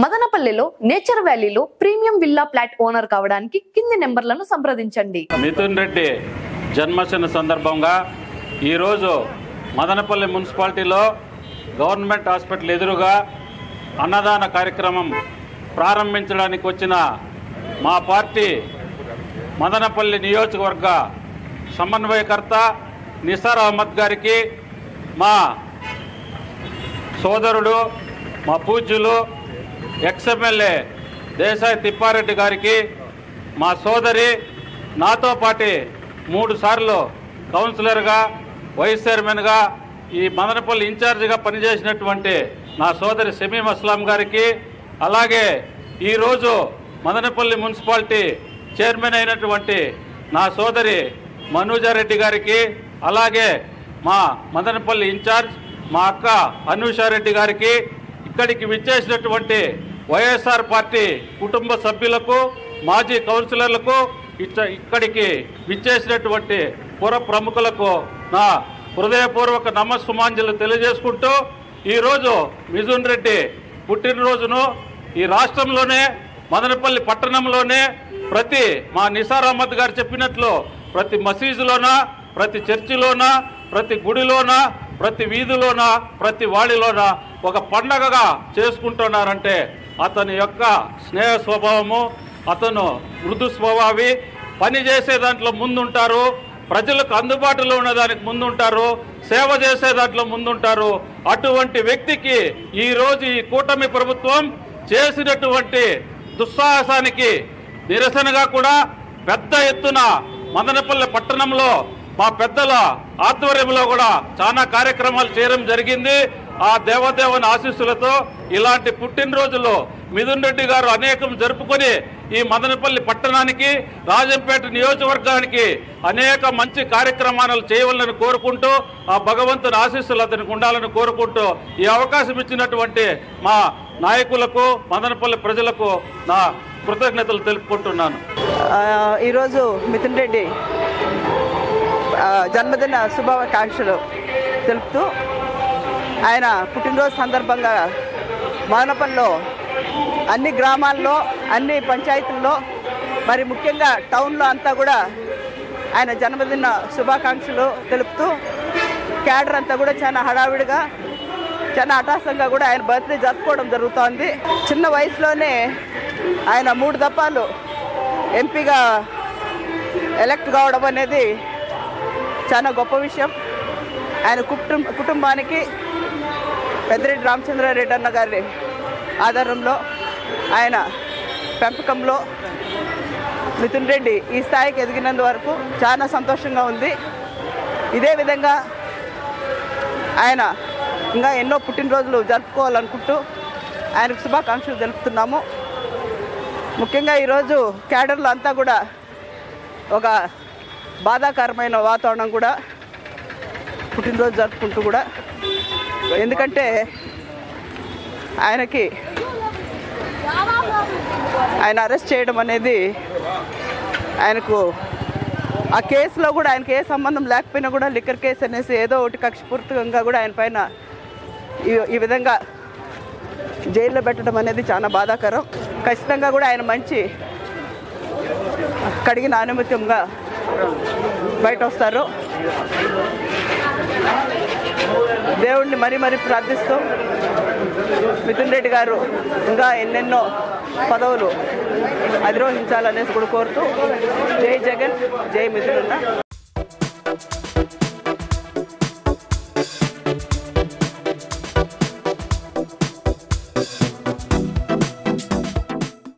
మదనపల్లిలో నేచర్ వ్యాలీలో premium villa flat owner కావడానికి కింది నెంబర్లను సంప్రదించండి. మిథున్ రెడ్డి జన్మదిన సందర్భంగా ఈరోజు మదనపల్లి మున్సిపాలిటీలో గవర్నమెంట్ హాస్పిటల్ ఎదురుగా అన్నదాన కార్యక్రమం ప్రారంభించడానికి వచ్చిన మా పార్టీ మదనపల్లి నియోజకవర్గ సమన్వయకర్త నిసార్ అహ్మద్ గారికి, మా సోదరుడు, మా పూజ్యులు ఎక్స్ఎమ్మెల్యే దేశాయి తిప్పారెడ్డి గారికి, మా సోదరి నాతో పాటి 3 సార్లు కౌన్సిలర్గా, వైస్ చైర్మన్గా, ఈ మదనపల్లి ఇన్ఛార్జిగా పనిచేసినటువంటి నా సోదరి షమీం అస్లాం గారికి, అలాగే ఈరోజు మదనపల్లి మున్సిపాలిటీ చైర్మన్ అయినటువంటి నా సోదరి మనూజారెడ్డి గారికి, అలాగే మా మదనపల్లి ఇన్ఛార్జ్ మా అక్క అనూషారెడ్డి గారికి, ఇక్కడికి విచ్చేసినటువంటి వైఎస్ఆర్ పార్టీ కుటుంబ సభ్యులకు, మాజీ కౌన్సిలర్లకు, ఇక్కడికి విచ్చేసినటువంటి పుర ప్రముఖులకు నా హృదయపూర్వక నమస్సుమాంజలు తెలియజేసుకుంటూ, ఈరోజు మిథున్ రెడ్డి పుట్టినరోజును ఈ రాష్ట్రంలోనే మదనపల్లి పట్టణంలోనే ప్రతి మా నిసార్ అహ్మద్ గారు చెప్పినట్లు ప్రతి మసీదులోన, ప్రతి చర్చిలోన, ప్రతి గుడిలోన, ప్రతి వీధిలోన, ప్రతి వాడిలోన ఒక పండగగా చేసుకుంటున్నారంటే అతని యొక్క స్నేహ స్వభావము, అతను మృదు స్వభావి, పని చేసే దాంట్లో ముందుంటారు, ప్రజలకు అందుబాటులో ఉన్న దానికి ముందుంటారు, సేవ చేసే దాంట్లో ముందుంటారు. అటువంటి వ్యక్తికి ఈరోజు ఈ కూటమి ప్రభుత్వం చేసినటువంటి దుస్సాహసానికి నిరసనగా కూడా పెద్ద ఎత్తున మదనపల్లి పట్టణంలో మా పెద్దల ఆధ్వర్యంలో కూడా చాలా కార్యక్రమాలు చేయడం జరిగింది. ఆ దేవదేవుని ఆశీస్సులతో ఇలాంటి పుట్టినరోజులు మిథున్ రెడ్డి గారు అనేకం జరుపుకొని ఈ మదనపల్లి పట్టణానికి, రాజంపేట నియోజకవర్గానికి అనేక మంచి కార్యక్రమాలు చేయవాలని కోరుకుంటూ, ఆ భగవంతుని ఆశీస్సులు అతనికి ఉండాలని కోరుకుంటూ ఈ అవకాశం ఇచ్చినటువంటి మా నాయకులకు, మదనపల్లి ప్రజలకు నా కృతజ్ఞతలు తెలుపుకుంటున్నాను. ఈరోజు మిథున్ రెడ్డి జన్మదిన శుభాకాంక్షలు తెలుపుతూ, ఆయన పుట్టినరోజు సందర్భంగా మదనపల్లిలో అన్ని గ్రామాల్లో, అన్ని పంచాయతీల్లో, మరి ముఖ్యంగా టౌన్లో అంతా కూడా ఆయన జన్మదిన శుభాకాంక్షలు తెలుపుతూ, క్యాడర్ అంతా కూడా చాలా హడావిడిగా, చాలా అటాసంగా కూడా ఆయన బర్త్డే జరుపుకోవడం జరుగుతోంది. చిన్న వయసులోనే ఆయన 3 దఫాలు ఎంపీగా ఎలక్ట్ కావడం అనేది చాలా గొప్ప విషయం. ఆయన కుటుంబానికి పెద్దిరెడ్డి రామచంద్రారెడ్డి అన్న గారి ఆధారంలో, ఆయన పెంపకంలో మిథున్ రెడ్డి ఈ స్థాయికి ఎదిగినందు వరకు చాలా సంతోషంగా ఉంది. ఇదే విధంగా ఆయన ఇంకా ఎన్నో పుట్టినరోజులు జరుపుకోవాలనుకుంటూ ఆయనకు శుభాకాంక్షలు తెలుపుతున్నాము. ముఖ్యంగా ఈరోజు క్యాడర్లో అంతా కూడా ఒక బాధాకరమైన వాతావరణం కూడా పుట్టినరోజు జరుపుకుంటూ కూడా, ఎందుకంటే ఆయన అరెస్ట్ చేయడం అనేది, ఆయనకు ఆ కేసులో కూడా ఆయనకి ఏ సంబంధం లేకపోయినా కూడా లిక్కర్ కేసు అనేసి ఏదో ఒకటి కక్షపూర్తికంగా కూడా ఆయన పైన ఈ విధంగా జైల్లో పెట్టడం అనేది చాలా బాధాకరం. ఖచ్చితంగా కూడా ఆయన మంచి కడిగిన అనుమతంగా బయట వస్తారు. దేవుణ్ణి మరీ ప్రార్థిస్తూ మిథున్ రెడ్డి గారు ఇంకా ఎన్నెన్నో పదవులు అధిరోహించాలనేసి కూడా కోరుతూ, జై జగన్, జై మిథున్.